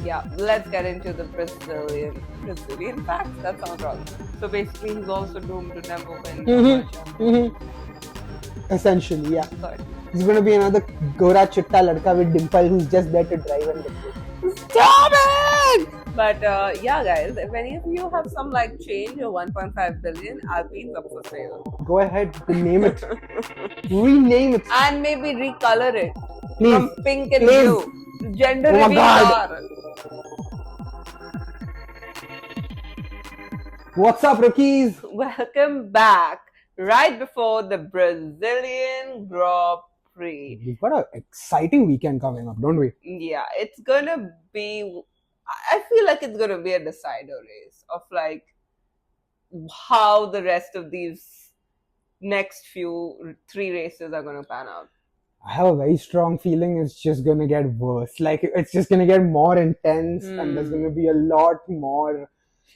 Yeah, let's get into the Brazilian facts. That sounds wrong. So basically, he's also doomed to never win. Essentially, yeah. Sorry. He's going to be another Gora Chitta Ladka with dimple who's just there to drive and lift. Stop it! But yeah, guys, if any of you have some like change or 1.5 billion, Alpine's up for sale. Go ahead, rename it. Rename it. And maybe recolor it. Please. From pink and Please. blue. Gender Oh my reveal God. are. What's up, rookies? Welcome back. Right before the Brazilian Grand Prix. We've got an exciting weekend coming up, don't we? Yeah, it's gonna be. I feel like it's gonna be a decider race of like how the rest of these next three races are gonna pan out. I have a very strong feeling it's just going to get worse. Like, it's just going to get more intense and there's going to be a lot more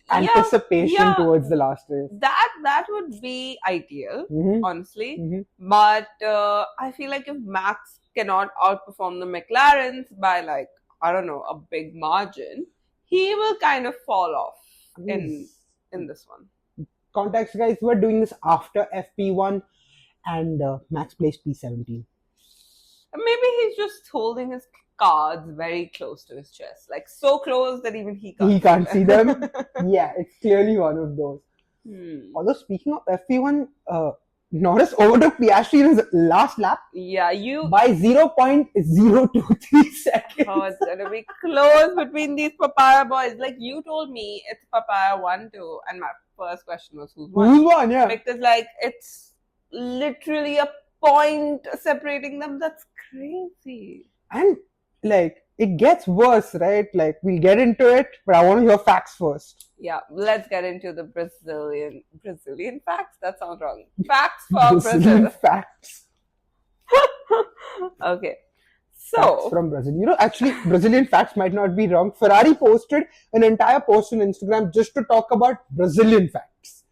anticipation towards the last race. That would be ideal, honestly. But I feel like if Max cannot outperform the McLarens by like, I don't know, a big margin, he will kind of fall off in this one. Context, guys, we're doing this after FP1 and Max placed P17. Maybe he's just holding his cards very close to his chest, like so close that even he can't see them. Yeah, it's clearly one of those. Although speaking of FP1, Norris overtook Piastri in his last lap. Yeah, by 0.023 seconds. Oh, it's gonna be close between these papaya boys. Like you told me, it's papaya 1-2, and my first question was who's won? Who's won? Yeah, because like it's literally a point separating them. That's crazy. And like it gets worse, right? Like we'll get into it, but I want to hear facts first. Yeah, let's get into the Brazilian facts. That sounds wrong. Facts for Brazil. Facts. Okay. So facts from Brazil. You know, actually, Brazilian facts might not be wrong. Ferrari posted an entire post on Instagram just to talk about Brazilian facts.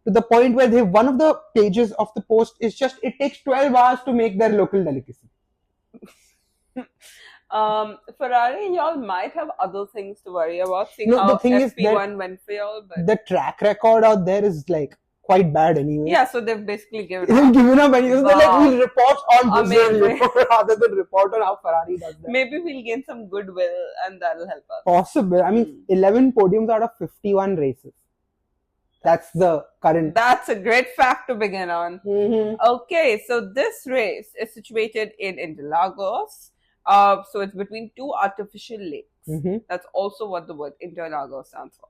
To the point where one of the pages of the post is just it takes 12 hours to make their local delicacy. Ferrari, y'all might have other things to worry about. Seeing how FP1 went for y'all, but the track record out there is like quite bad anyway. Yeah, so they've basically given up. They're like, we'll report on Brazil rather than report on how Ferrari does that. Maybe we'll gain some goodwill and that'll help us. Possible. I mean, 11 podiums out of 51 races. That's the current. That's a great fact to begin on. Okay, so this race is situated in Interlagos. So it's between two artificial lakes. That's also what the word Interlagos stands for.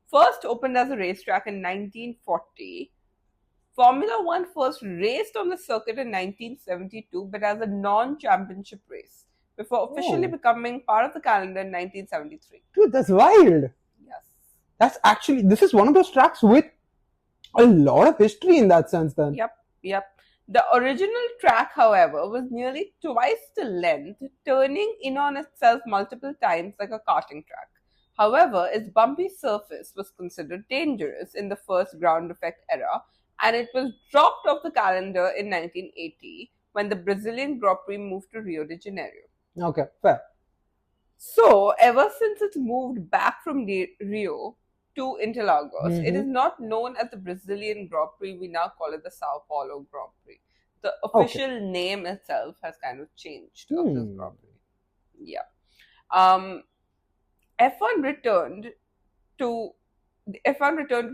First opened as a racetrack in 1940. Formula One first raced on the circuit in 1972, but as a non-championship race, before officially becoming part of the calendar in 1973. Dude, that's wild. Yes. That's actually, this is one of those tracks with a lot of history in that sense then. Yep. The original track, however, was nearly twice the length, turning in on itself multiple times like a karting track. However, its bumpy surface was considered dangerous in the first ground effect era, and it was dropped off the calendar in 1980 when the Brazilian Grand Prix moved to Rio de Janeiro. Okay, fair. So, ever since it's moved back from Rio to Interlagos, it is not known as the Brazilian Grand Prix. We now call it the São Paulo Grand Prix. The official name itself has kind of changed of this Grand Prix. Yeah. F1 returned to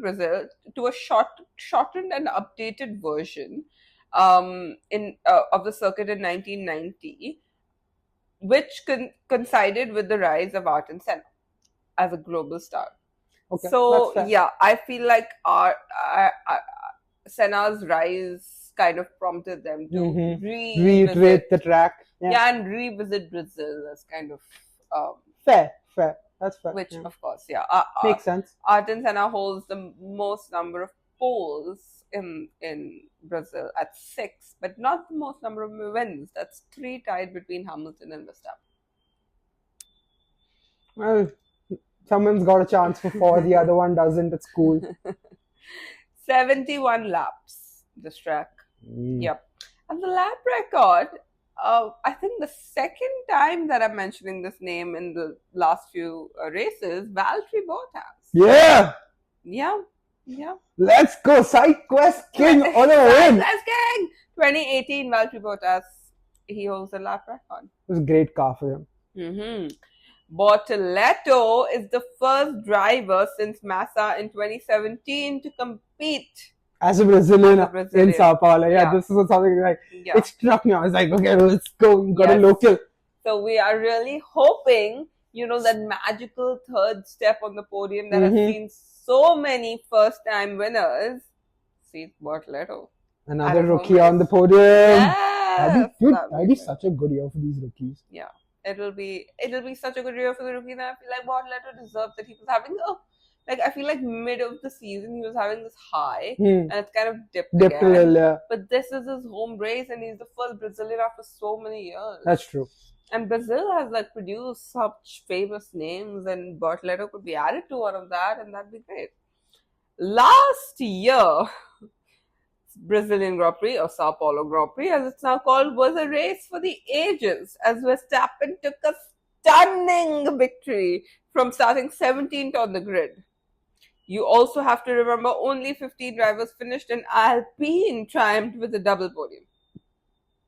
Brazil to a shortened and updated version of the circuit in 1990, which coincided with the rise of Ayrton Senna as a global star. Okay, so yeah, I feel like Senna's rise kind of prompted them to reiterate the track. And revisit Brazil as kind of fair. That's fair. Which, of course, makes sense. Ayrton Senna holds the most number of poles in Brazil at 6, but not the most number of wins. That's 3 tied between Hamilton and Verstappen. Well, someone's got a chance for 4, the other one doesn't. It's cool. 71 laps, this track. Yep. And the lap record, I think the second time that I'm mentioning this name in the last few races, Valtteri Bottas. Yeah. Yeah. Yeah. Let's go. Side quest king on a win. Side quest king. 2018 Valtteri Bottas. He holds the lap record. It was a great car for him. Bortoleto is the first driver since Massa in 2017 to compete as a Brazilian in Sao Paulo. Yeah, this is something like, it struck me. I was like, okay, let's go. We got a local. So we are really hoping, that magical third step on the podium that has seen so many first-time winners. See, it's Bortoleto. Another rookie on the podium. Yes. That'd be such a good year for these rookies. Yeah. It'll be such a good year for the rookie that I feel like Bortoleto deserves that. He was having I feel like mid of the season he was having this high and it's kind of dipped again. A little, yeah. But this is his home race and he's the first Brazilian after so many years. That's true. And Brazil has produced such famous names and Bortoleto could be added to one of that and that'd be great. Last year, Brazilian Grand Prix or São Paulo Grand Prix as it's now called was a race for the ages as Verstappen took a stunning victory from starting 17th on the grid. You also have to remember only 15 drivers finished and Alpine triumphed with a double podium.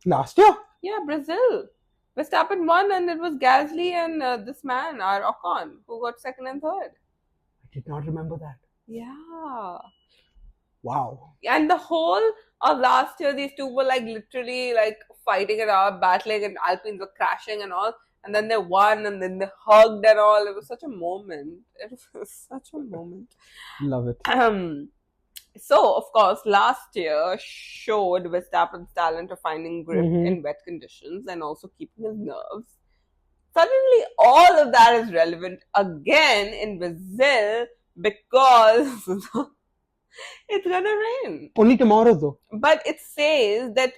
Last year? Yeah, Brazil. Verstappen won and it was Gasly and this man, our Ocon, who got second and third. I did not remember that. Yeah. Wow. And the whole of last year, these two were literally fighting it out, battling, and Alpines were crashing and all. And then they won and then they hugged and all. It was such a moment. Love it. So, of course, last year showed Verstappen's talent of finding grip in wet conditions and also keeping his nerves. Suddenly, all of that is relevant again in Brazil because it's gonna rain. Only tomorrow though. But it says that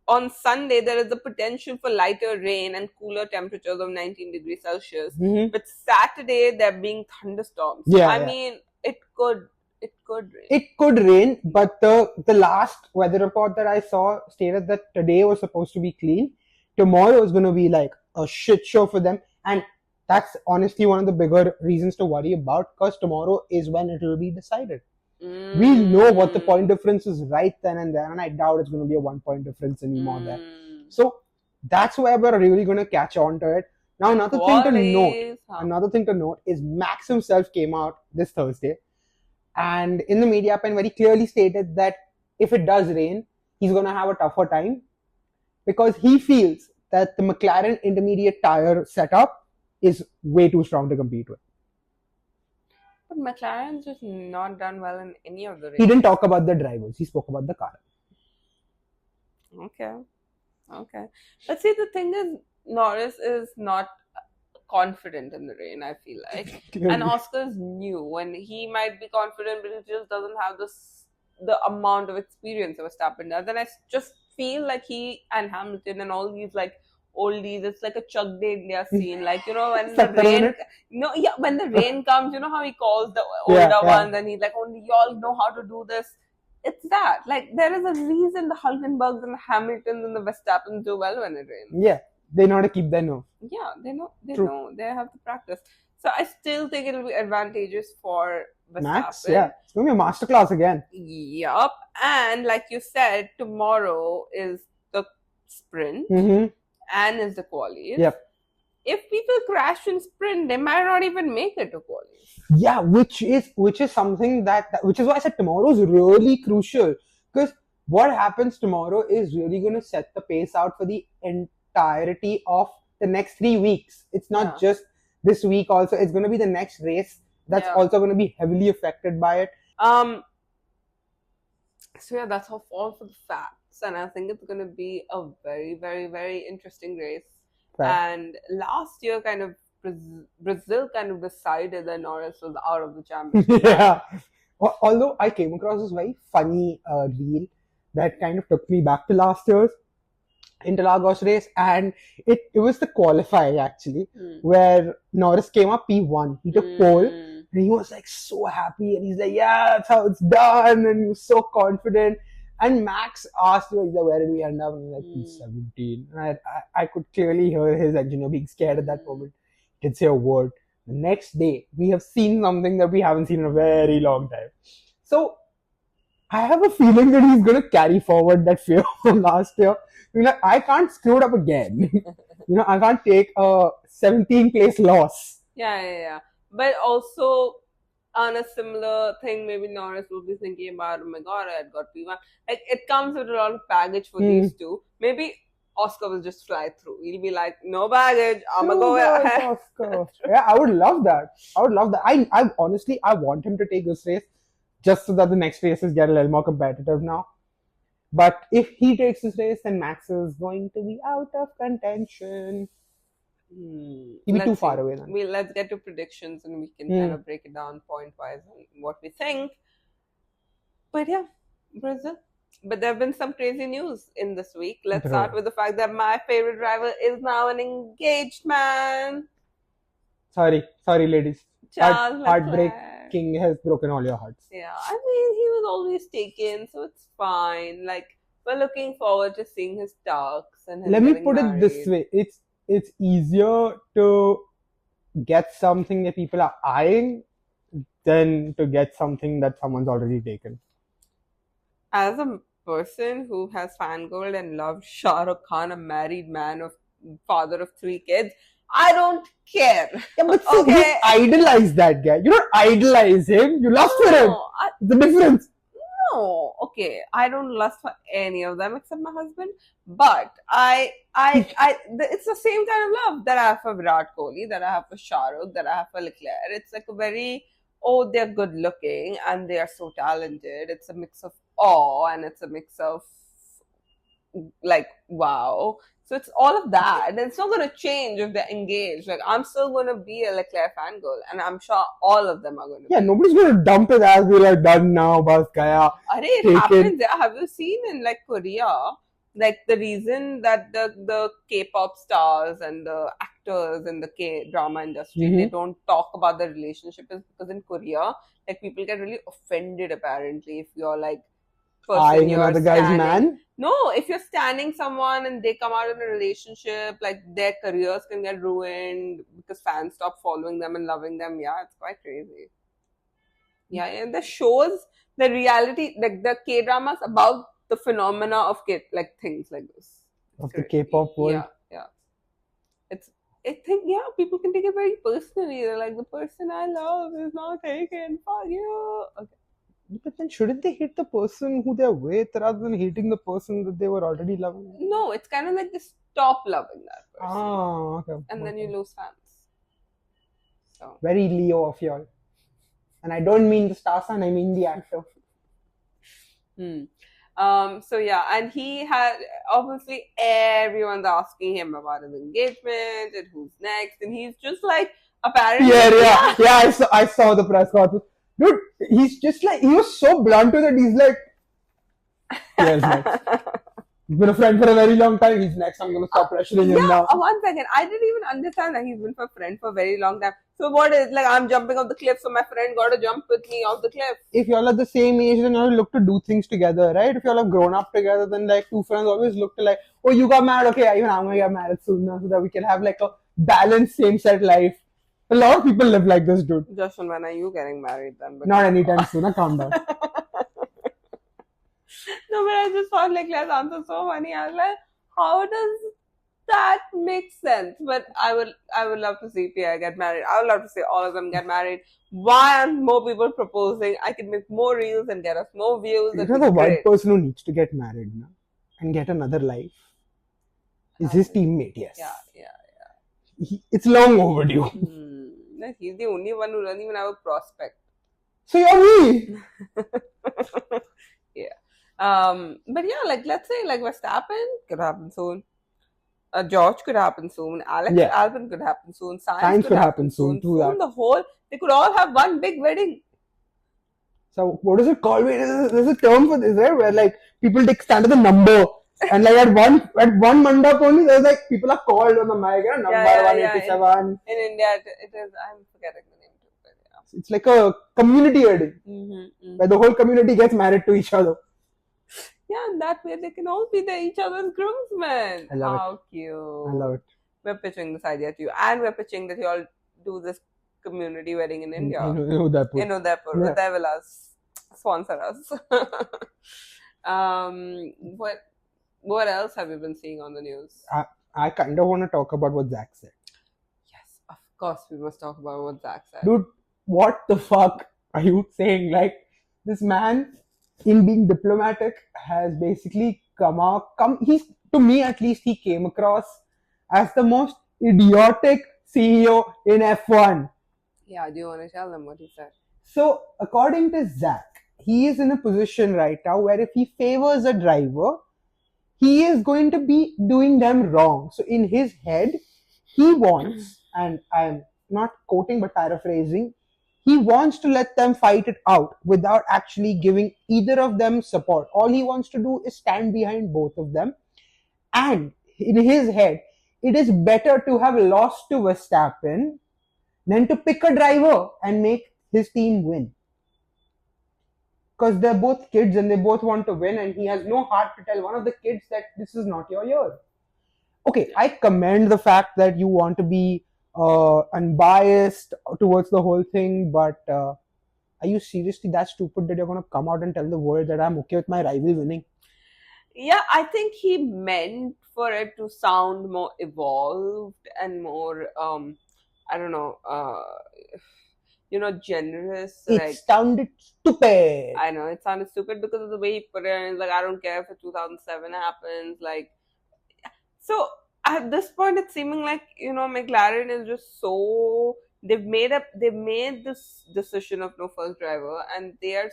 on Sunday there is a potential for lighter rain and cooler temperatures of 19 degrees Celsius. But Saturday there being thunderstorms. So, I mean, it could rain. It could rain, but the last weather report that I saw stated that today was supposed to be clean. Tomorrow is going to be a shit show for them. And that's honestly one of the bigger reasons to worry about because tomorrow is when it will be decided. We'll know what the point difference is right then and there, and I doubt it's going to be a 1 point difference anymore there. So that's why we're really going to catch on to it. Now, another thing to note is Max himself came out this Thursday and in the media pen very clearly stated that if it does rain, he's going to have a tougher time because he feels that the McLaren intermediate tire setup is way too strong to compete with. But McLaren's just not done well in any of the races. He didn't talk about the drivers. He spoke about the car. Okay. But see, the thing is, Norris is not confident in the rain, I feel like. And Oscar's new. And he might be confident, but he just doesn't have the amount of experience of Verstappen does. And I just feel like he and Hamilton and all these oldies, it's like a Chug Day India scene, when the rain, when the rain comes, how he calls the older ones and he's like, only y'all know how to do this. It's that, there is a reason the Hulkenbergs and the Hamiltons and the Verstappens do well when it rains. Yeah, they know how to keep their nerve. Yeah, they know, they have to practice. So I still think it'll be advantageous for Verstappen. Max, yeah, it's going to be a masterclass again. Yup, and like you said, tomorrow is the sprint. And is the qualies. Yep. If people crash in sprint, they might not even make it to qualies. Yeah, which is something which is why I said tomorrow is really crucial because what happens tomorrow is really going to set the pace out for the entirety of the next 3 weeks. It's not just this week. Also, it's going to be the next race that's also going to be heavily affected by it. So yeah, that's all for the facts. And I think it's going to be a very, very, very interesting race. Right. And last year, Brazil decided that Norris was out of the championship. Yeah. Although I came across this very funny reel that kind of took me back to last year's Interlagos race, and it was the qualifying actually, where Norris came up P1. He took pole, and he was so happy, and he's like, "Yeah, that's how it's done," and he was so confident. And Max asked, where did we end up? And I'm like, 17. And I could clearly hear his engineer being scared at that moment. He didn't say a word. The next day, we have seen something that we haven't seen in a very long time. So, I have a feeling that he's going to carry forward that fear from last year. I can't screw it up again. I can't take a 17th place loss. Yeah. But also, on a similar thing, maybe Norris will be thinking about, oh my god, I got P1. Like, it comes with a lot of baggage for these two. Maybe Oscar will just fly through. He'll be like, no baggage, I'm gonna go ahead. Oscar. Yeah, I would love that. I honestly, I want him to take this race just so that the next races get a little more competitive now. But if he takes this race, then Max is going to be out of contention. He'll be too far away then. Let's get to predictions and we can kind of break it down point-wise on what we think. But yeah, Brazil. But there have been some crazy news in this week. Let's start with the fact that my favorite driver is now an engaged man. Sorry, ladies. Charles Heartbreak King has broken all your hearts. Yeah, I mean, he was always taken, so it's fine. Like, we're looking forward to seeing his talks and his Let me put it this way. It's easier to get something that people are eyeing than to get something that someone's already taken. As a person who has fangirled and loved Shah Rukh Khan, a married man, father of 3 kids, I don't care. Yeah, but see, you idolize that guy. You don't idolize him. You lust for him. The difference. No, okay. I don't lust for any of them except my husband. But it's the same kind of love that I have for Virat Kohli, that I have for Shah Rukh, that I have for Leclerc. It's like a very, they're good looking and they are so talented. It's a mix of awe and it's a mix of like, wow. So it's all of that. And it's not going to change if they're engaged. Like, I'm still going to be a Leclerc fangirl. And I'm sure all of them are going to be. Yeah, nobody's going to dump his ass. Be like, done now, bas kaya. It happens. Have you seen in like Korea, like the reason that the K-pop stars and the actors in the K-drama industry, they don't talk about the relationship is because in Korea, like people get really offended apparently if you're like, eyeing another guy's man? No, if you're standing someone and they come out in a relationship, like their careers can get ruined because fans stop following them and loving them. Yeah, it's quite crazy. Yeah, and the shows, the reality, like the K-dramas about the phenomena of things like this. Of the K-pop world? Yeah. People can take it very personally. They're like, the person I love is not taken. Fuck you. Okay. But then shouldn't they hate the person who they're with rather than hating the person that they were already loving? No, it's kind of like they stop loving that person. Okay. And then you lose fans. So. Very Leo of y'all. And I don't mean the star son, I mean the actor. So yeah, and he had, obviously everyone's asking him about his engagement and who's next. And he's just like, apparently. Yeah, I saw the press conference. Dude, he's just like, he was so blunt with it. He's like, yes, next. He's been a friend for a very long time. He's next. I'm going to stop pressuring him now. 1 second. I didn't even understand that he's been a friend for a very long time. So what is like, I'm jumping off the cliff, so my friend got to jump with me off the cliff. If y'all are the same age, then y'all look to do things together, right? If y'all have grown up together, then like two friends always look to like, oh, you got married? Okay, even I'm going to get married soon now so that we can have like a balanced same-set life. A lot of people live like this, dude. Justin, when are you getting married then? Not anytime soon. Calm down. No, but I just found like Claire's answer so funny. I was like, how does that make sense? But I would love to see Pierre get married. I would love to see all of them get married. Why aren't more people proposing? I can make more reels and get us more views. You know the one person who needs to get married now and get another life is his teammate. Yes. Yeah. It's long overdue. He's the only one who doesn't even have a prospect. So you're me. Yeah. But yeah, like let's say like Verstappen could happen soon. George could happen soon. Albon could happen soon. Sainz could happen soon. They could all have one big wedding. So what is it called? There's a term for this, right? Where like people stand at the number. And like at one mandap only, there's like people are called on the mic, number 187. In India, it is. I'm forgetting the name too. But yeah. It's like a community wedding, where the whole community gets married to each other. Yeah, and that way they can all be each other's groomsmen. I love How cute. I love it. We're pitching this idea to you. And we're pitching that you all do this community wedding in India. In Udaipur. In Udaipur. Yeah. Uday Villas. Sponsor us. What else have you been seeing on the news? I kind of want to talk about what Zach said. Yes, of course we must talk about what Zach said. Dude, what the fuck are you saying? Like, this man, in being diplomatic, has basically to me at least, he came across as the most idiotic CEO in F1. Yeah, do you want to tell them what he said? So, according to Zach, he is in a position right now where if he favors a driver, he is going to be doing them wrong. So, in his head, he wants, and I'm not quoting but paraphrasing, he wants to let them fight it out without actually giving either of them support. All he wants to do is stand behind both of them. And in his head, it is better to have lost to Verstappen than to pick a driver and make his team win. Because they're both kids and they both want to win, and he has no heart to tell one of the kids that this is not your year. Okay, I commend the fact that you want to be unbiased towards the whole thing, but are you seriously that stupid that you're going to come out and tell the world that I'm okay with my rival winning? Yeah, I think he meant for it to sound more evolved and more, I don't know, generous. It sounded stupid. I know, it sounded stupid because of the way he put it. And he's like, I don't care if 2007 happens. Like, so at this point, it's seeming like, McLaren is just so, they've made this decision of no first driver, and they're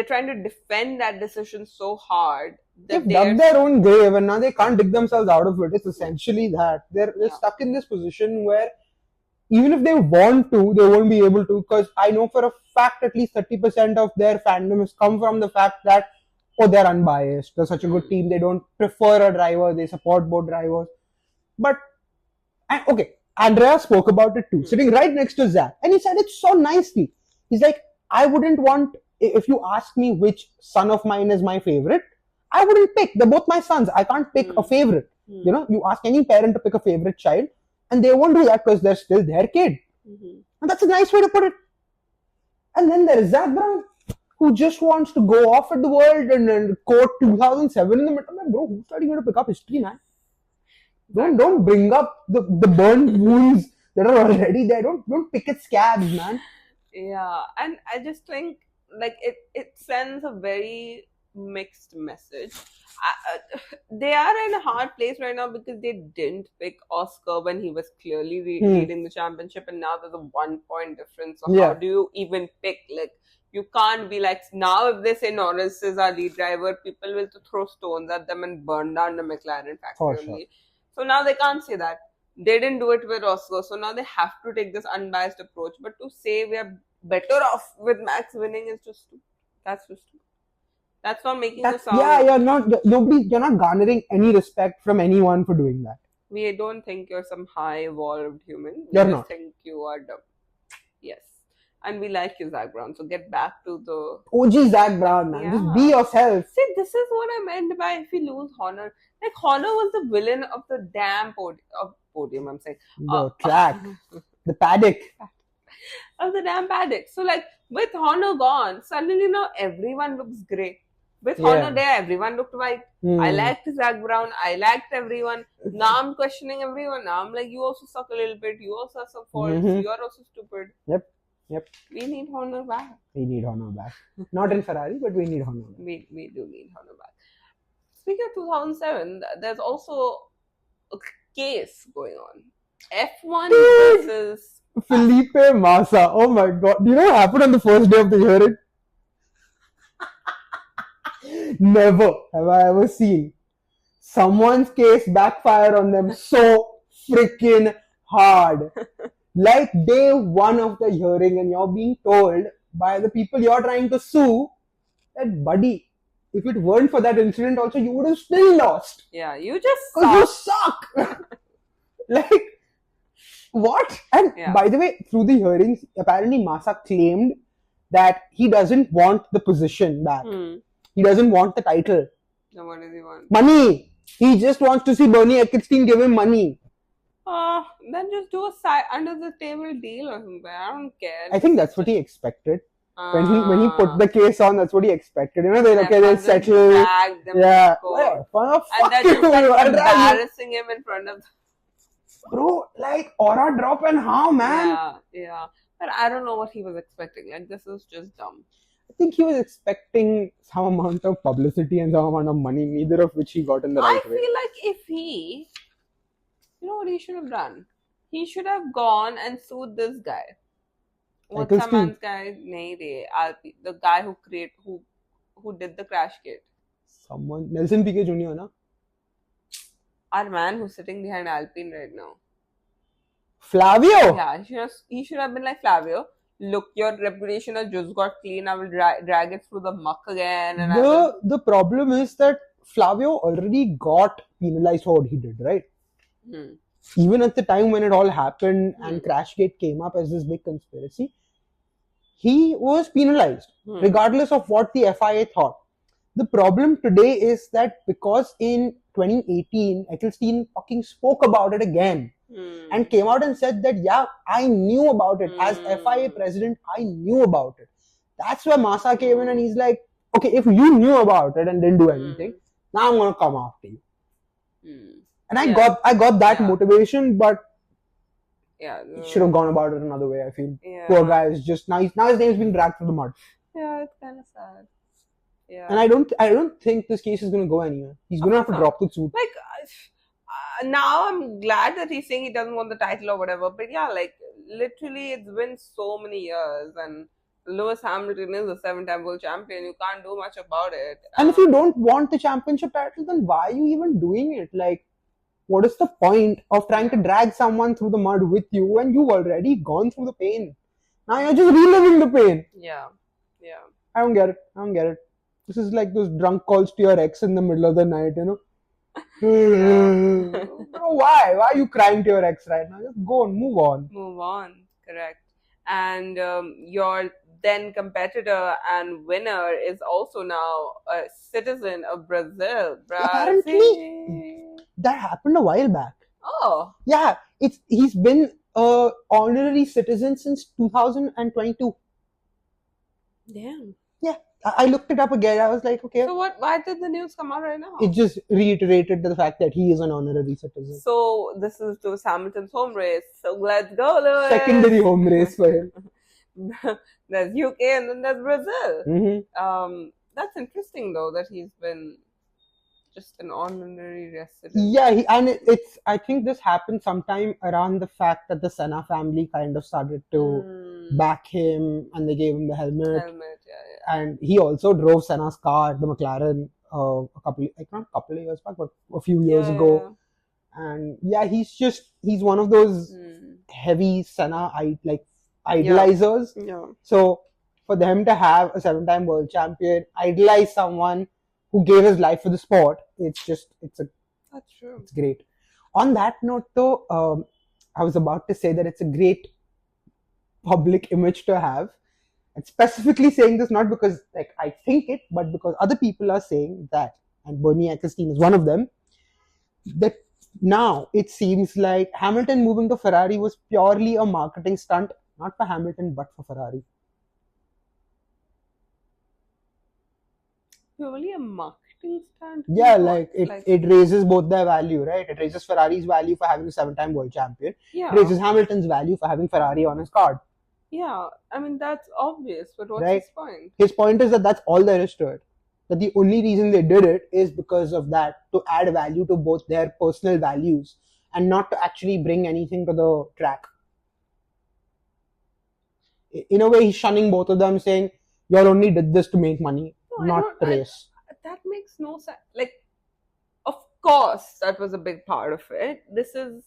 trying to defend that decision so hard. They've dug their own grave and now they can't dig themselves out of it. It's essentially that. They're stuck in this position where even if they want to, they won't be able to, because I know for a fact at least 30% of their fandom has come from the fact that, they're unbiased. They're such a good team. They don't prefer a driver. They support both drivers. But, Andrea spoke about it too, sitting right next to Zach. And he said it so nicely. He's like, I wouldn't want, if you ask me which son of mine is my favorite, I wouldn't pick. They're both my sons. I can't pick a favorite. You ask any parent to pick a favorite child, and they won't do that because they're still their kid. And that's a nice way to put it. And then there is Zach Brown, who just wants to go off at the world and quote 2007 in the middle. Like, bro, who's starting to pick up history, man? Don't bring up the burned wounds that are already there. Don't pick at scabs, man. Yeah, and I just think like it sends a very mixed message. They are in a hard place right now because they didn't pick Oscar when he was clearly leading the championship, and now there's a 1 point difference. So how do you even pick? Like, you can't be like, now if they say Norris is our lead driver, people will throw stones at them and burn down the McLaren factory. Sure. So now they can't say that. They didn't do it with Oscar, so now they have to take this unbiased approach. But to say we are better off with Max winning is just stupid. That's just stupid. That's not making the sound. Yeah, you're not garnering any respect from anyone for doing that. We don't think you're some high evolved human. You're just not. Think you are dumb. Yes. And we like you, Zach Brown. So get back to the OG Zach Brown, man. Just be yourself. See, this is what I meant by if we lose Honor. Like, Honor was the villain of the damn podium, I'm saying. The track. The paddock. Of the damn paddock. So, like, with Honor gone, suddenly now everyone looks great. With Honor there, everyone looked white. I liked Zach Brown. I liked everyone. Now I'm questioning everyone. Now I'm like, you also suck a little bit. You also have some faults. You are also stupid. Yep. We need Honor back. We need Honor back. Not in Ferrari, but we need Honor back. We do need Honor back. Speaking of 2007, there's also a case going on. F1 versus Felipe Massa. Oh my god. Do you know what happened on the first day of the hearing? Never have I ever seen someone's case backfire on them so freaking hard. Like day one of the hearing, and you're being told by the people you're trying to sue that, buddy, if it weren't for that incident also, you would have still lost. Yeah, you just suck. Like, what? And by the way, through the hearings, apparently Massa claimed that he doesn't want the position back. He doesn't want the title. So what does he want? Money. He just wants to see Bernie Ecclestone give him money. Then just do a side under the table deal or something. I don't care. I think that's what he expected. When he put the case on, that's what he expected. You know, they'll settle. Yeah. And then just like embarrassing him in front of. Bro, like aura drop and how, man? Yeah. But I don't know what he was expecting. Like, this is just dumb. I think he was expecting some amount of publicity and some amount of money, neither of which he got in the right way. I feel like if he, you know what he should have done? He should have gone and sued this guy. What's that man's guy? The guy who did the crash kit. Someone, Nelson Piquet Jr. na? Our man who's sitting behind Alpine right now. Flavio? Yeah, he should have been like, Flavio, look, your reputation has just got clean. I will drag it through the muck again. And the problem is that Flavio already got penalized for what he did, right? Even at the time when it all happened and Crashgate came up as this big conspiracy, he was penalized, regardless of what the FIA thought. The problem today is that because in 2018, Ecclestone fucking spoke about it again and came out and said that, yeah, I knew about it. As FIA president, I knew about it. That's where Massa came in and he's like, okay, if you knew about it and didn't do anything, now I'm going to come after you. And I got that motivation, but it should have gone about it another way, I feel. Poor guy is just, now his name's been dragged through the mud. Yeah, it's kind of sad. Yeah. And I don't think this case is going to go anywhere. He's going to have to drop the suit. Like, now I'm glad that he's saying he doesn't want the title or whatever. But yeah, like, literally it's been so many years and Lewis Hamilton is a 7-time world champion. You can't do much about it. And if you don't want the championship title, then why are you even doing it? Like, what is the point of trying to drag someone through the mud with you when you've already gone through the pain? Now you're just reliving the pain. Yeah. I don't get it. This is like those drunk calls to your ex in the middle of the night, you know. Bro, why? Why are you crying to your ex right now? Just go on, move on. Correct. And your then competitor and winner is also now a citizen of Brazil. Apparently, that happened a while back. Oh. Yeah, he's been an honorary citizen since 2022. Damn. Yeah. I looked it up again. I was like, okay. So why did the news come out right now? It just reiterated the fact that he is an honorary citizen. So this is Lewis Hamilton's home race. So let's go, Lewis. Secondary home race for him. There's UK and then there's Brazil. Mm-hmm. That's interesting though that he's been just an honorary resident. Yeah, I think this happened sometime around the fact that the Senna family kind of started to back him and they gave him the helmet. And he also drove Senna's car, the McLaren, not a couple of years back, but a few years ago. And yeah, he's one of those heavy Senna idolizers. Yeah. So for them to have a 7-time world champion idolize someone who gave his life for the sport, that's true. It's great. On that note, though, I was about to say that it's a great public image to have. And specifically saying this not because I think it, but because other people are saying that, and Bernie Ecclestone is one of them, that now it seems like Hamilton moving to Ferrari was purely a marketing stunt, not for Hamilton, but for Ferrari. Purely a marketing stunt? Yeah, it raises both their value, right? It raises Ferrari's value for having a 7-time world champion. Yeah. It raises Hamilton's value for having Ferrari on his card. Yeah, I mean, that's obvious, but what's his point? His point is that that's all there is to it. That the only reason they did it is because of that, to add value to both their personal values and not to actually bring anything to the track. In a way, he's shunning both of them, saying, you all only did this to make money, not race. That makes no sense. Like, of course, that was a big part of it. This is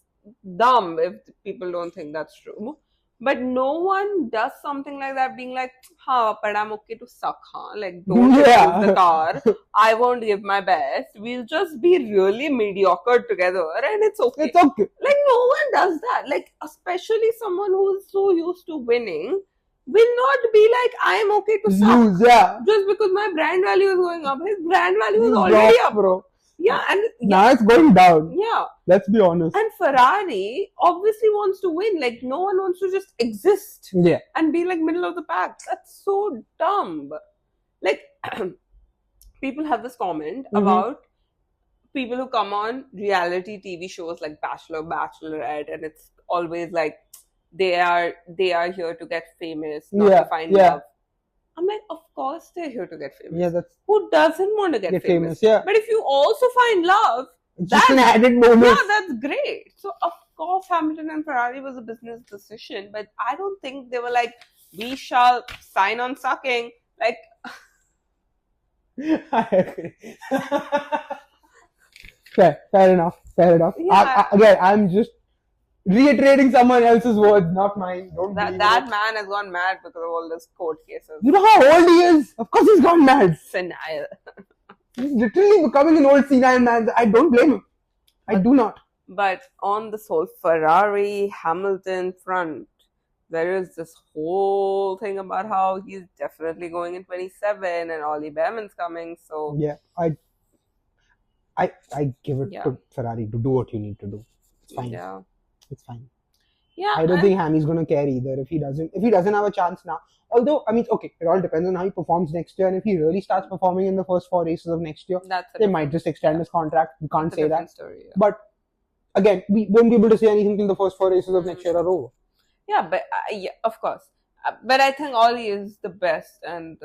dumb if people don't think that's true. But no one does something like that being like, but I'm okay to suck, like, don't use the car. I won't give my best. We'll just be really mediocre together and it's okay. It's okay. Like, no one does that. Like, especially someone who's so used to winning. will not be like, I am okay to suck. Lose, yeah. Just because my brand value is going up. His brand value is already up. Bro. Yeah, and now it's going down. Yeah. Let's be honest. And Ferrari obviously wants to win. Like, no one wants to just exist. Yeah. And be like middle of the pack. That's so dumb. Like, people have this comment about people who come on reality TV shows like Bachelor, Bachelorette, and it's always like they are here to get famous, not to find love. I'm like, of course they're here to get famous. Yeah, that's who doesn't want to get famous? Yeah. But if you also find love, just an added bonus. Yeah, that's great. So of course Hamilton and Ferrari was a business decision, but I don't think they were like, we shall sign on sucking. Like, I agree. Fair enough. Yeah. I'm just reiterating someone else's words, not mine. Don't that man has gone mad because of all this court cases. You know how old he is? Of course he's gone mad. Senile. He's literally becoming an old senile man. I don't blame him. I do not. But on this whole Ferrari Hamilton front, there is this whole thing about how he's definitely going in 27 and Ollie Behrman's coming. So yeah, I give it to Ferrari to do what you need to do. It's fine. Yeah. It's fine. Yeah. I don't think Hammy's gonna care either if he doesn't have a chance now. Although, I mean, okay, it all depends on how he performs next year, and if he really starts performing in the first 4 races of next year, they might just extend his contract. We can't say that. Story, yeah. But again, we won't be able to say anything till the first 4 races of next year are over. Yeah, but yeah, of course. But I think Ollie is the best, and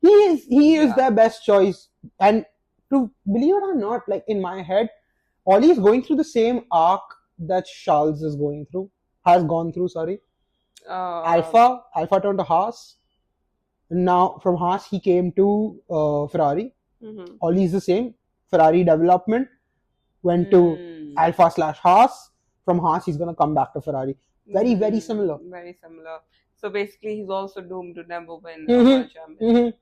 he is their best choice. And to believe it or not, like in my head, Ollie is going through the same arc that Charles has gone through. Alpha turned to Haas. And now from Haas he came to Ferrari. Ollie is the same. Ferrari development went to Alpha/Haas. From Haas he's gonna come back to Ferrari. Very, very similar. Very similar. So basically he's also doomed to never win a world championship.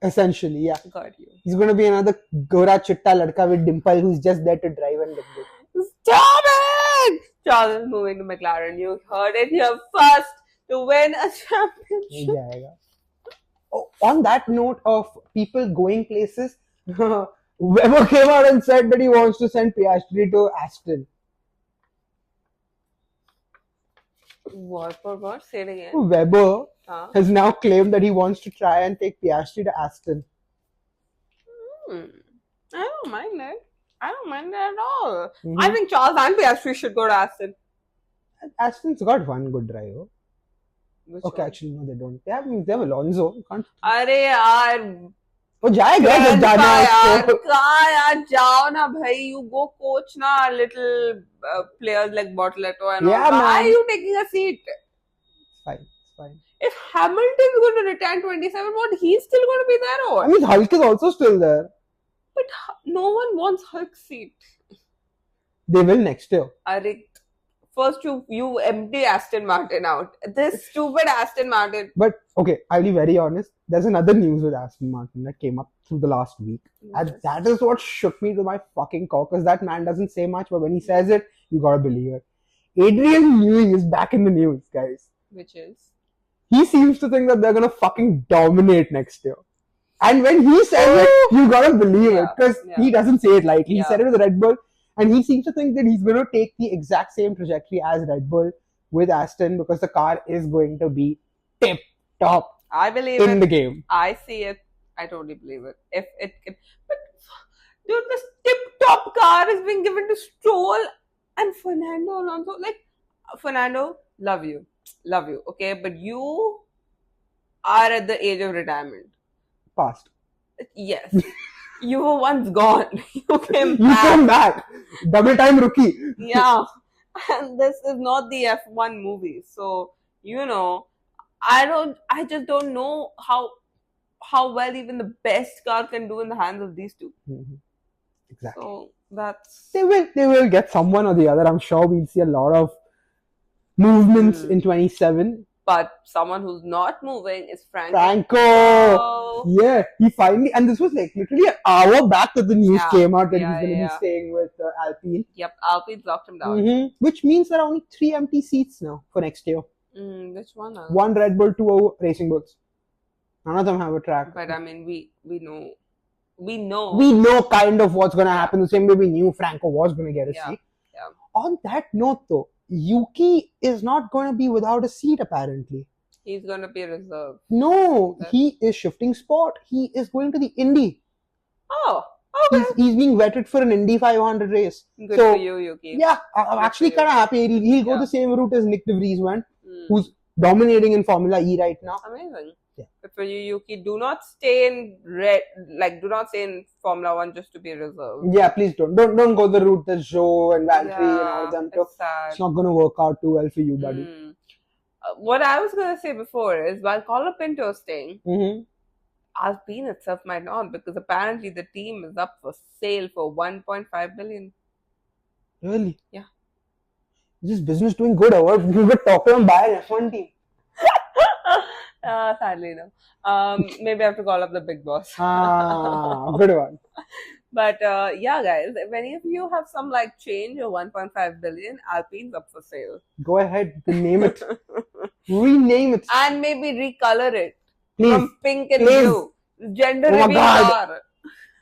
Essentially, yeah. Got you. He's going to be another Gora Chitta Ladka with dimple who's just there to drive and look good. Stop it! Charles is moving to McLaren. You heard it here first to win a championship. Yeah. Oh, on that note of people going places, Weber came out and said that he wants to send Piastri to Aston. What? Say it again. Weber has now claimed that he wants to try and take Piastri to Aston. I don't mind it. I don't mind that at all. I think Charles and Piastri should go to Aston. Aston's got one good driver. Which okay, one? Actually, no, they don't. They have Alonso. You can't. अरे यार. वो जाएगा जब जाना है उसको. यार जाओ ना भाई. You go coach na little players like Bortoleto and all. Why are you taking a seat? It's fine. If Hamilton is going to return 27, what, he's still going to be there or? I mean, Hulk is also still there. But no one wants Hulk's seat. They will next year. First you empty Aston Martin out. This stupid Aston Martin. But okay, I'll be very honest. There's another news with Aston Martin that came up through the last week. Yes. And that is what shook me to my fucking core. Because that man doesn't say much, but when he says it, you gotta believe it. Adrian Newey is back in the news, guys. Which is? He seems to think that they're gonna fucking dominate next year. And when he says it, you gotta believe it. Because he doesn't say it lightly. He said it with Red Bull. And he seems to think that he's going to take the exact same trajectory as Red Bull with Aston because the car is going to be tip-top in the game. I see it. I totally believe it. But, dude, this tip-top car is being given to Stroll and Fernando Alonso. Like, Fernando, love you, okay? But you are at the age of retirement. Past. Yes. You were once gone. You came back. Double time rookie. Yeah. And this is not the F1 movie. So, I just don't know how well even the best car can do in the hands of these two. Mm-hmm. Exactly. So, that's... They will get someone or the other. I'm sure we'll see a lot of movements in 27. But someone who's not moving is Franco. Yeah, he finally, and this was like literally an hour back that the news came out that he's going to be staying with Alpine. Yep, Alpine's locked him down. Mm-hmm. Which means there are only 3 empty seats now for next year. Which one? One Red Bull, two racing bulls. None of them have a track. But I mean, we know kind of what's going to happen. The same way we knew Franco was going to get a seat. Yeah. On that note, though, Yuki is not going to be without a seat apparently. He's going to be reserved. No, he is shifting spot. He is going to the Indy. Oh, okay. He's being vetted for an Indy 500 race. Good for you, Yuki. Yeah, I'm actually kind of happy. He'll go the same route as Nick De Vries went, who's dominating in Formula E right now. Amazing. Yeah. Good for you, Yuki. Do not stay in do not stay in Formula 1 just to be reserved. Yeah, please don't go the route that Joe and Valtteri and all of them took. It's not going to work out too well for you, buddy. What I was going to say before is, while Colapinto is staying, Alpine itself might not, because apparently the team is up for sale for 1.5 billion. Really? Yeah. Is this business doing good or what? You could talk to them, buy an F1 team. Sadly, no. Maybe I have to call up the big boss. Good one. But yeah, guys, if any of you have some change or 1.5 billion, Alpine's up for sale. Go ahead, name it. Rename it. And maybe recolor it. Please. From pink and blue. Gender reveal car.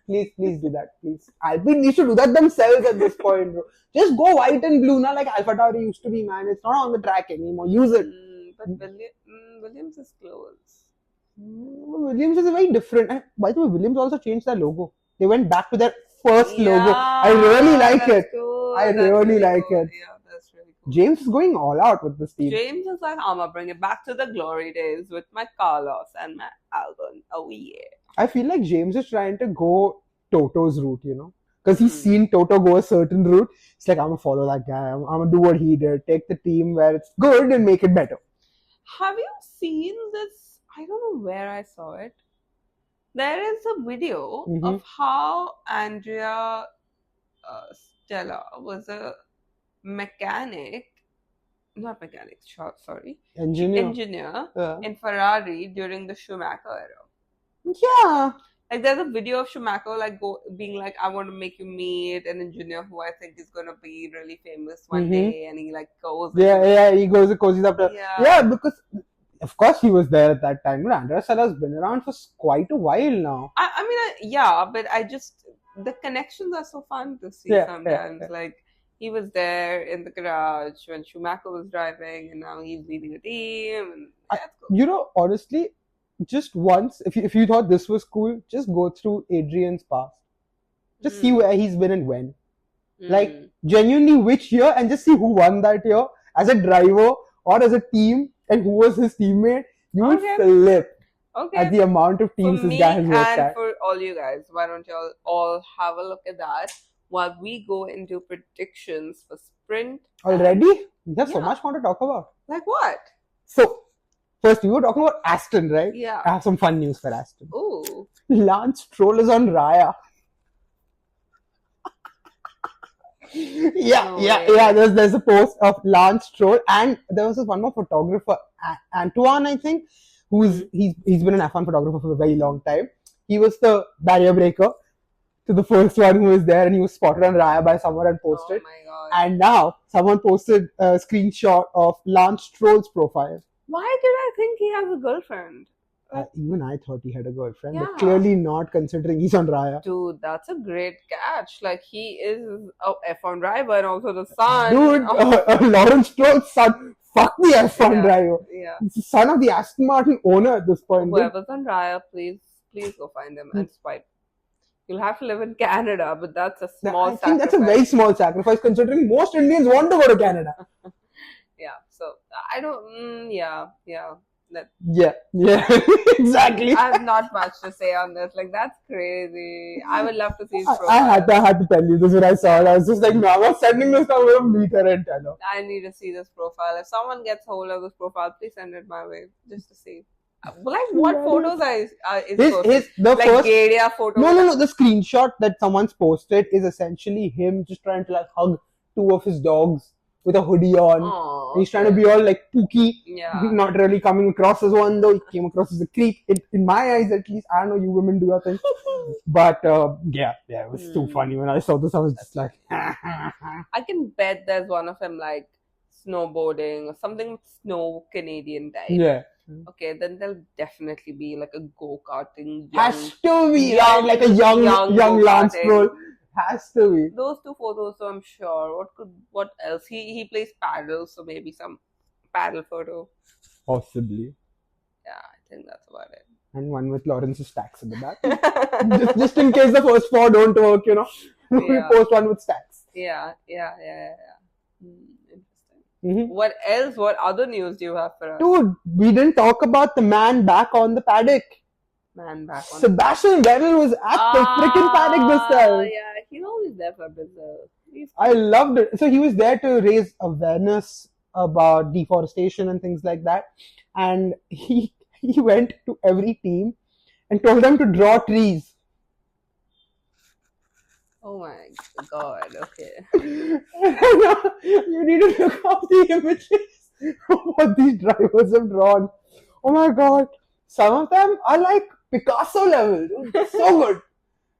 Please do that, please. Alpine needs to do that themselves at this point, bro. Just go white and blue, not like AlphaTauri used to be, man. It's not on the track anymore. Use it. But Williams is close. Williams is very different. By the way, Williams also changed their logo. They went back to their first logo. I really like it. Cool. I really like it. Yeah, that's really cool. James is going all out with this team. James is like, I'm gonna bring it back to the glory days with my Carlos and my Albon. Oh yeah. I feel like James is trying to go Toto's route, because he's seen Toto go a certain route. It's like, I'm gonna follow that guy. I'm gonna do what he did. Take the team where it's good and make it better. Have you seen this? I don't know where I saw it. There is a video of how Andrea Stella was a engineer in Ferrari during the Schumacher era. Yeah. There's a video of Schumacher being like, I want to make you meet an engineer who I think is gonna be really famous one day, and he goes. He goes and cozies up. Yeah, because of course he was there at that time. But Andrea Stella's been around for quite a while now. But the connections are so fun to see sometimes. He was there in the garage when Schumacher was driving, and now he's leading a team. And cool. Honestly, just once, if you thought this was cool, just go through Adrian's past. Just see where he's been and when. Genuinely which year, and just see who won that year as a driver or as a team, and who was his teammate. You will flip at the amount of teams this guy has worked at. And for all you guys, why don't you all have a look at that while we go into predictions for sprint. Already? There's so much more to talk about. Like what? So, first, we were talking about Aston, right? Yeah. I have some fun news for Aston. Ooh. Lance Stroll is on Raya. Yeah. There's a post of Lance Stroll, and there was one more photographer, Antoine, I think, he's been an F1 photographer for a very long time. He was the barrier breaker to the first one who was there, and he was spotted on Raya by someone and posted. Oh my God. And now someone posted a screenshot of Lance Stroll's profile. Why did I think he has a girlfriend? Even I thought he had a girlfriend, but clearly not, considering he's on Raya. Dude, that's a great catch. Like, he is a F1 driver and also the son. Dude, Lawrence Stroll's son. Fuck the F1 driver. Yeah. He's the son of the Aston Martin owner at this point. Whoever's on Raya, please go find them and swipe. You'll have to live in Canada, but that's a small sacrifice. I think that's a very small sacrifice, considering most Indians want to go to Canada. Yeah, so I don't. Yeah. Exactly. I have not much to say on this. Like, that's crazy. I would love to see his profile. I had to tell you this when I saw it. I was just like, no, I'm not sending this down with a meter and tell her. I need to see this profile. If someone gets hold of this profile, please send it my way just to see. Like, what photos is the like first Gadia photos? No. The screenshot that someone's posted is essentially him just trying to hug two of his dogs with a hoodie on. Aww, he's trying to be all Pookie. Yeah. Not really coming across as one, though. He came across as a creep. In my eyes, at least. I don't know, you women do your thing. But, it was too funny. When I saw this, I was just like... I can bet there's one of him, snowboarding or something with snow Canadian type. Yeah. Okay, then there'll definitely be like a go-karting. Has to be, right? Like a young Lance go-karting. Stroll. Has to be. Those two photos, so I'm sure. What else? He plays paddle, so maybe some paddle photo. Possibly. Yeah, I think that's about it. And one with Lawrence's stacks in the back. just in case the first four don't work, we post one with stacks. Yeah. Interesting. What else? What other news do you have for us? Dude, we didn't talk about the man back on the paddock. Sebastian Vettel was at the freaking paddock this time. Yeah, he's always there for Brazil. I loved it. So he was there to raise awareness about deforestation and things like that. And he went to every team and told them to draw trees. Oh my God, okay. You need to look up the images of what these drivers have drawn. Oh my God. Some of them are like Picasso level. Dude, so good.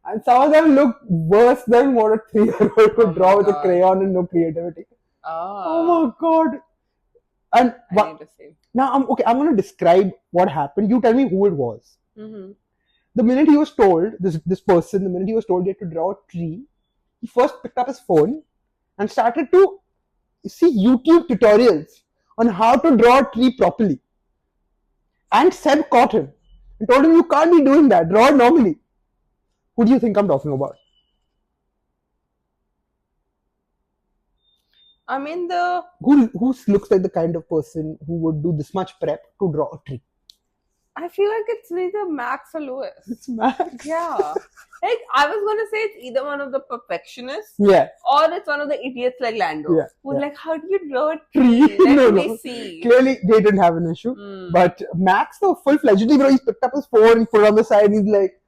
And some of them look worse than what a 3-year-old could draw with a crayon and no creativity. Oh my God. And I need to see. Now, I'm going to describe what happened. You tell me who it was. The minute he was told, this person, the minute he was told he had to draw a tree, he first picked up his phone and started to see YouTube tutorials on how to draw a tree properly. And Seb caught him and told him, you can't be doing that. Draw it normally. Who do you think I'm talking about? I mean, who looks like the kind of person who would do this much prep to draw a tree? I feel like it's neither Max or Lewis. It's Max. Yeah. Like, I was going to say it's either one of the perfectionists. Yeah. Or it's one of the idiots like Lando. Yeah. Who's like, how do you draw a tree? Let me see. Clearly, they didn't have an issue. But Max, though, full-fledgedly, bro, he picked up his phone and put it on the side and he's like...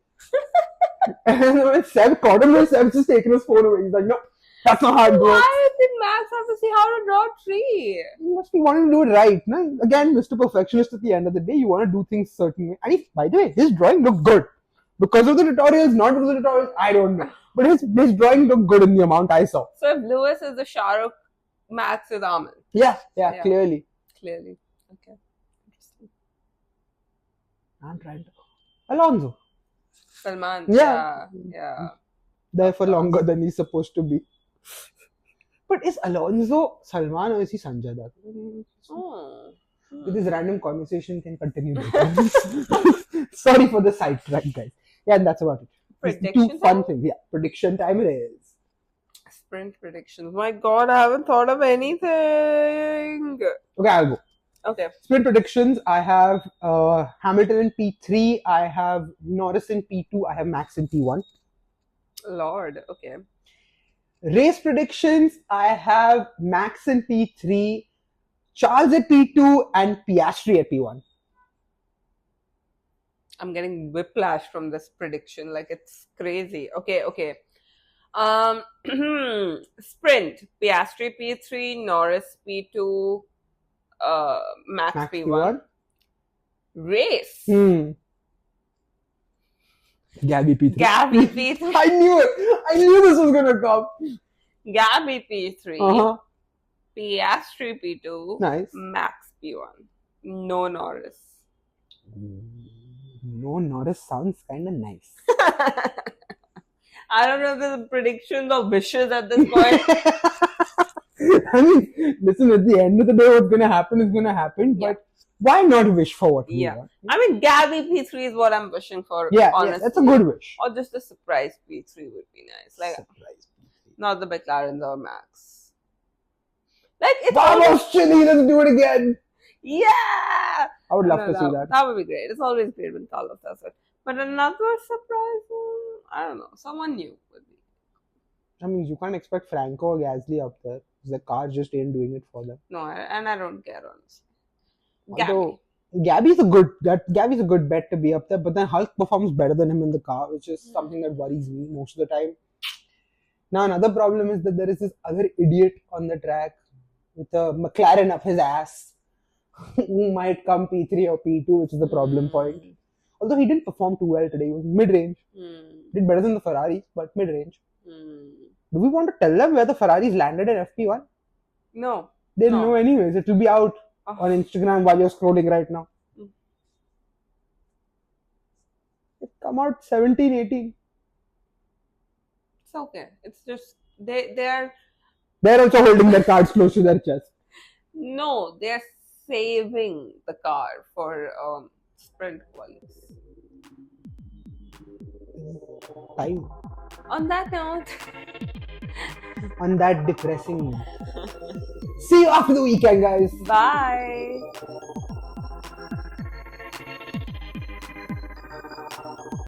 and when Seb caught him, Seb's just taking his phone away. He's like, no, that's not how it works. Why did Max have to see how to draw a tree? He must be wanting to do it right. No? Again, Mr. Perfectionist at the end of the day, you want to do things certain way. And by the way, his drawing looked good. Because of the tutorials, not because of the tutorials, I don't know. But his drawing looked good in the amount I saw. So if Lewis is the Shahrukh, Max is Aman. Yeah, clearly. Okay. Interesting. I'm trying to... Alonso. Salman. Yeah. There for longer than he's supposed to be. But is Alonso Salman or is he Sanjay Dutt? With this random conversation can continue later. Sorry for the sidetrack, guys. Yeah, and that's about it. Prediction two fun things. Yeah, prediction time it is. Sprint predictions. My God, I haven't thought of anything. Okay, I'll go. Okay. Sprint predictions. I have Hamilton in P3. I have Norris in P2. I have Max in P1. Lord, okay. Race predictions. I have Max in P3, Charles at P2, and Piastri at P1. I'm getting whiplash from this prediction. Like, it's crazy. Okay. Sprint. Piastri P3, Norris P2, Max P1. Race. Gabby P3. Gabby P3. I knew it. I knew this was gonna come. Gabby P3. Piastri P2. Nice. Max P1. No Norris. No Norris sounds kind of nice. I don't know if the predictions are wishes at this point. I mean, listen, at the end of the day, what's going to happen is going to happen. Yeah. But why not wish for what you want? I mean, Gabby P3 is what I'm wishing for. Yeah, honestly. That's a good wish. Or just a surprise P3 would be nice. Like, surprise P3. Not the McLarens or Max. Like, it's almost chilly. Let's do it again. Yeah! I would love to see that. That would be great. It's always great when Carlos does it. But another surprise one, I don't know. Someone new would be. I mean, you can't expect Franco or Gasly up there. The car just ain't doing it for them. No, and I don't care, honestly. Although, Gabby's a good bet to be up there, but then Hulk performs better than him in the car, which is something that worries me most of the time. Now, another problem is that there is this other idiot on the track with a McLaren up his ass who might come P3 or P2, which is the problem point. Although he didn't perform too well today. He was mid-range. Did better than the Ferraris, but mid-range. Do we want to tell them where the Ferraris landed in FP1? No. They'll No. know anyways. It will be out Oh. on Instagram while you're scrolling right now. It come out 17, 18. It's okay. It's just they're They're also holding their cards close to their chest. no, they're saving the car for sprint qualies. Time. On that note, On that depressing note. See you after the weekend, guys. bye.